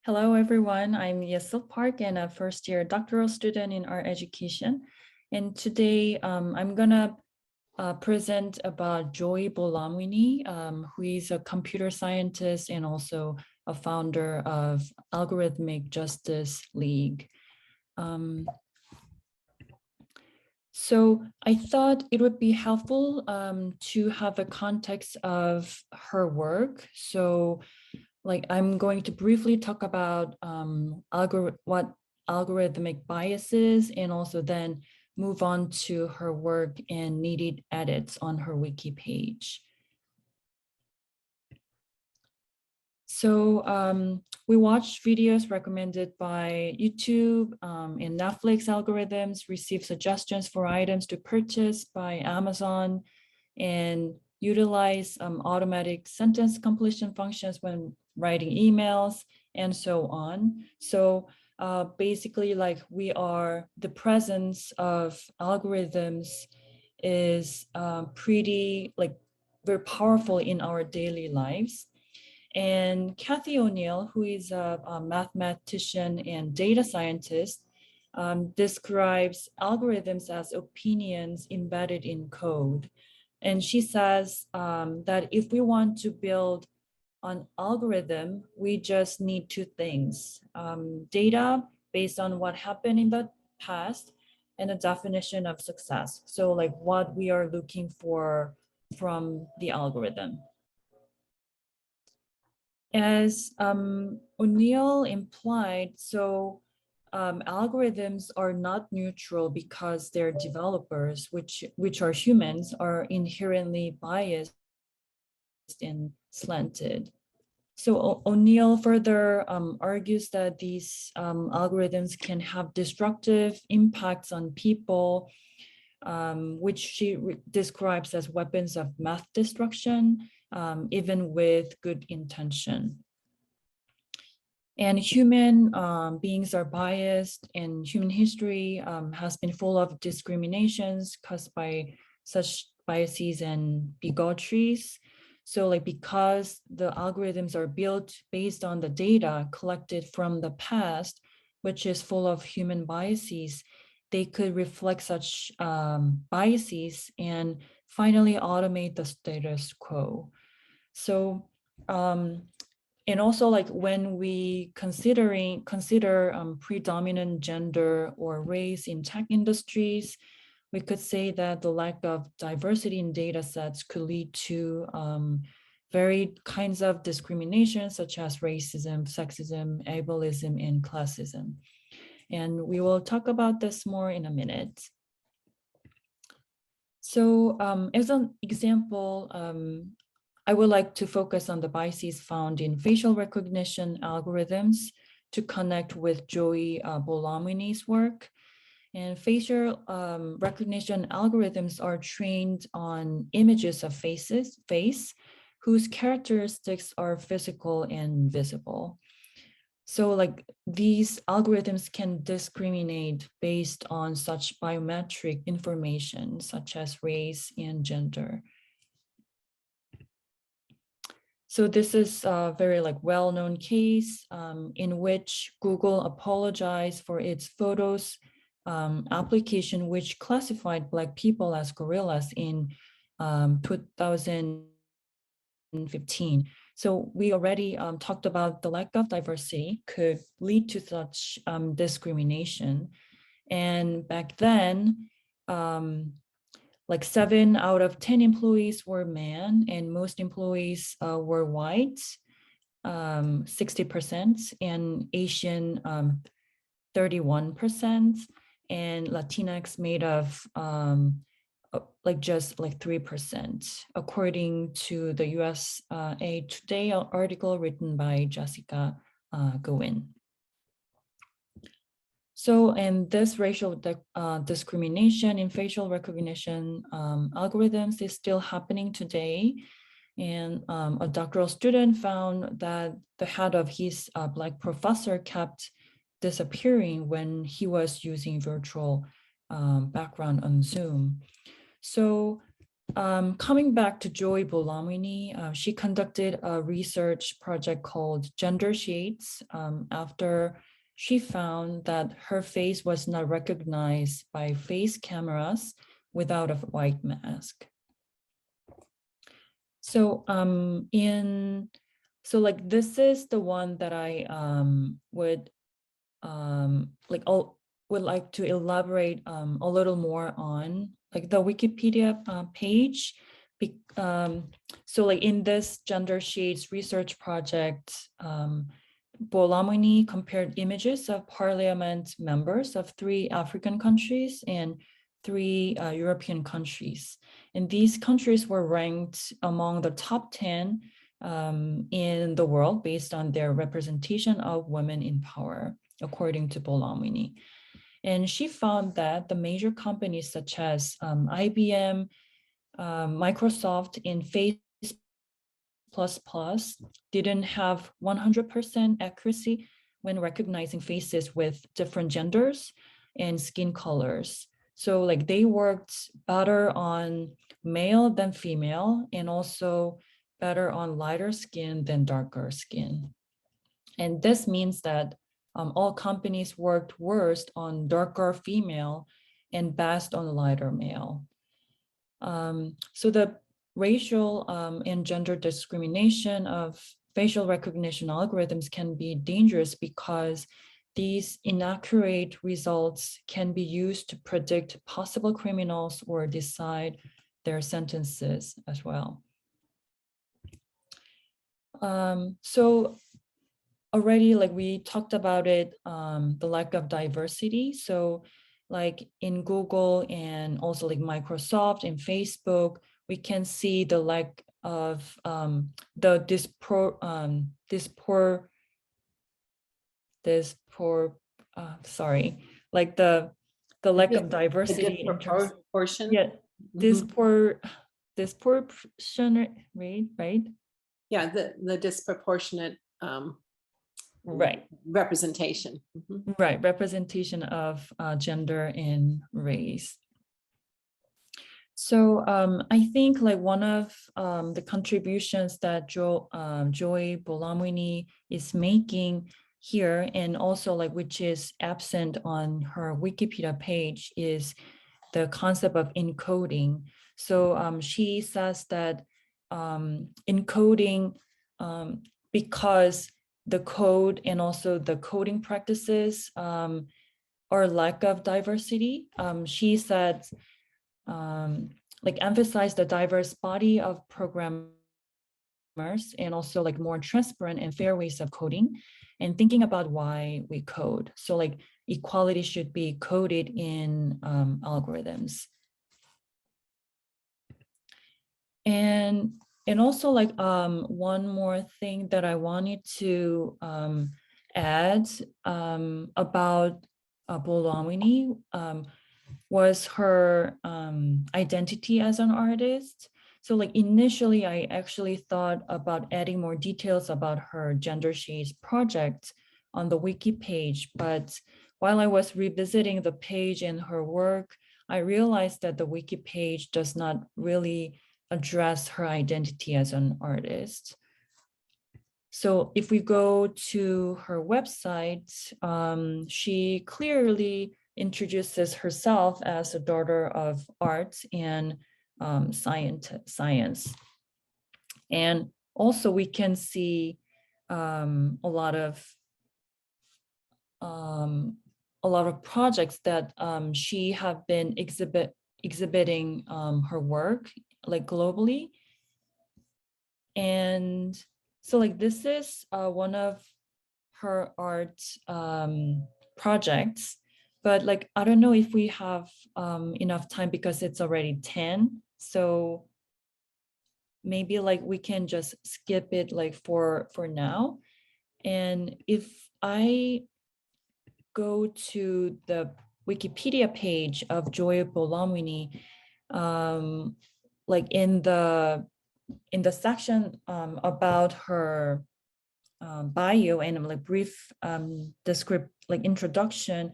Hello, everyone. I'm Yesil Park and a first-year doctoral student in art education. And today I'm gonna present about Joy Bolamwini, who is a computer scientist and also a founder of Algorithmic Justice League. So I thought it would be helpful to have a context of her work. So I'm going to briefly talk about what algorithmic bias is, and also then move on to her work and needed edits on her wiki page. So we watched videos recommended by YouTube and Netflix algorithms, received suggestions for items to purchase by Amazon, and utilize automatic sentence completion functions when writing emails, and so on. So basically, the presence of algorithms is pretty very powerful in our daily lives. And Kathy O'Neill, who is a mathematician and data scientist, describes algorithms as opinions embedded in code. And she says that if we want to build an algorithm, we just need two things: data based on what happened in the past, and a definition of success. So what we are looking for from the algorithm. As O'Neill implied, so algorithms are not neutral because their developers, which are humans, are inherently biased and slanted. So O'Neill further argues that these algorithms can have destructive impacts on people, which she describes as weapons of mass destruction, even with good intention. And human beings are biased, and human history has been full of discriminations caused by such biases and bigotries. So because the algorithms are built based on the data collected from the past, which is full of human biases, they could reflect such biases and finally automate the status quo. So and also when we consider predominant gender or race in tech industries, we could say that the lack of diversity in data sets could lead to varied kinds of discrimination, such as racism, sexism, ableism, and classism. And we will talk about this more in a minute. So as an example, I would like to focus on the biases found in facial recognition algorithms to connect with Joy Bolamwini's work. And facial recognition algorithms are trained on images of face, whose characteristics are physical and visible. So these algorithms can discriminate based on such biometric information, such as race and gender. So this is a very well-known case in which Google apologized for its photos application, which classified Black people as gorillas in 2015. So we already talked about the lack of diversity could lead to such discrimination. And back then, 7 out of 10 employees were men, and most employees were white, 60%, and Asian, 31%, and Latinx made of just 3%, according to the USA Today article written by Jessica Goin. So, and this racial discrimination in facial recognition algorithms is still happening today. And a doctoral student found that the head of his Black professor kept disappearing when he was using virtual background on Zoom. So Coming back to Joy Bolamwini, she conducted a research project called Gender Shades after she found that her face was not recognized by face cameras without a white mask. So this is the one that I would like to elaborate a little more on, like the Wikipedia page. So like in this Gender Shades research project, Bolamwini compared images of parliament members of 3 African countries and 3 European countries. And these countries were ranked among the top 10 in the world based on their representation of women in power, according to Bolamwini. And she found that the major companies such as IBM, Microsoft, and Face++ didn't have 100% accuracy when recognizing faces with different genders and skin colors. So like they worked better on male than female, and also better on lighter skin than darker skin. And this means that all companies worked worst on darker female and best on lighter male. So the racial and gender discrimination of facial recognition algorithms can be dangerous because these inaccurate results can be used to predict possible criminals or decide their sentences as well. So already, like we talked about it, the lack of diversity. So like in Google and also like Microsoft and Facebook, we can see the lack of like the lack of diversity in terms, yeah, disproportionate rate, right? Yeah, the disproportionate right representation. Right, representation of gender and race. So I think like one of the contributions that Joy Bolamwini is making here, and also like which is absent on her Wikipedia page, is the concept of encoding. So she says that encoding, because the code and also the coding practices or lack of diversity, she said like emphasize the diverse body of programmers and also like more transparent and fair ways of coding and thinking about why we code. So like equality should be coded in algorithms. And also like one more thing that I wanted to add about Bolamwini was her identity as an artist. So like initially, I actually thought about adding more details about her Gender Shades project on the wiki page, but while I was revisiting the page and her work, I realized that the wiki page does not really address her identity as an artist. So if we go to her website, she clearly introduces herself as a daughter of art and science. And also we can see a lot of projects that she have been exhibiting her work like globally. And so like this is one of her art projects, but like I don't know if we have enough time because it's already 10. So maybe like we can just skip it like for now. And if I go to the Wikipedia page of Joy Bolamwini, like in the section about her bio and like brief descript like introduction,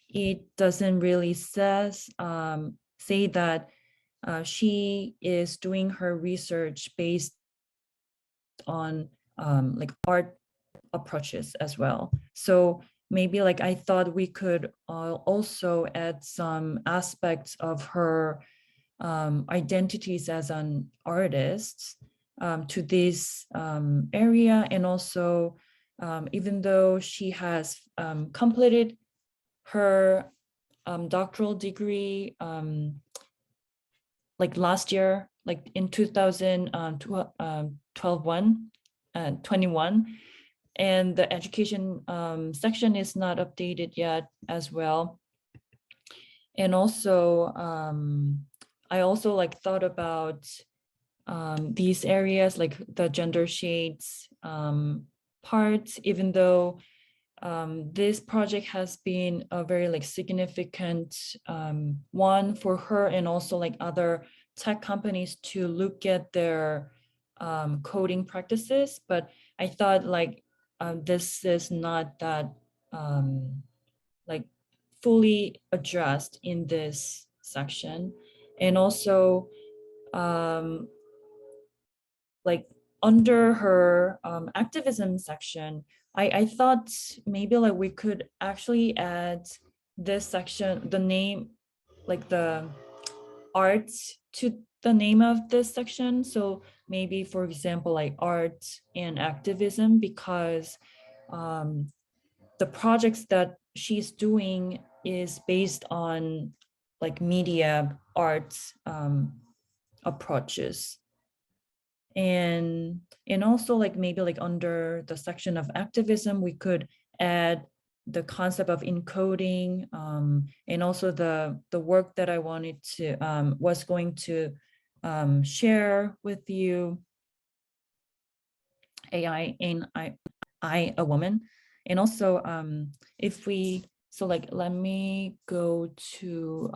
it doesn't really say that she is doing her research based on like art approaches as well. So maybe like I thought we could also add some aspects of her identities as an artist to this area. And also, even though she has completed her doctoral degree like last year, like in 2021, and the education section is not updated yet as well. And also, I also like thought about these areas, like the gender shades part, even though this project has been a very like significant one for her and also like other tech companies to look at their coding practices. But I thought like this is not that like fully addressed in this section. And also like under her activism section, I thought maybe like we could actually add this section, the name, like the art to the name of this section. So maybe, for example, like art and activism, because the projects that she's doing is based on like media arts approaches. And also like maybe like under the section of activism, we could add the concept of encoding, and also the work that I wanted to was going to share with you, AI and I a woman. And also if we, so like let me go to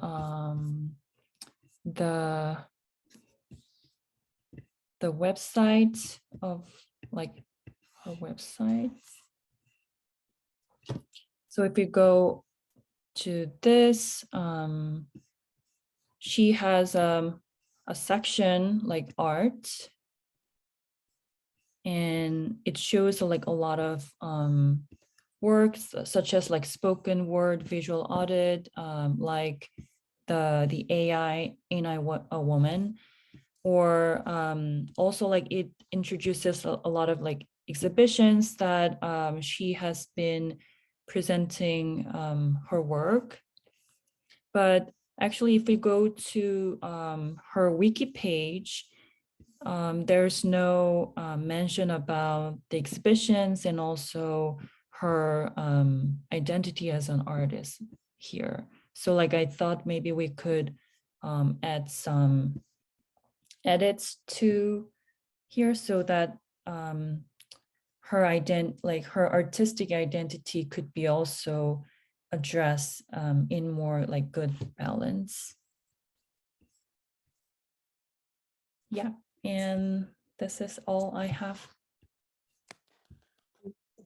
the website of like her website. So if you go to this, she has a section like art, and it shows like a lot of works such as like spoken word, visual audit, like the AI in a woman, or also like it introduces a lot of like exhibitions that she has been presenting her work. But actually, if we go to her wiki page, there's no mention about the exhibitions and also her identity as an artist here. So like I thought maybe we could add some edits to here so that her artistic identity could be also addressed in more like good balance. Yeah, and this is all I have.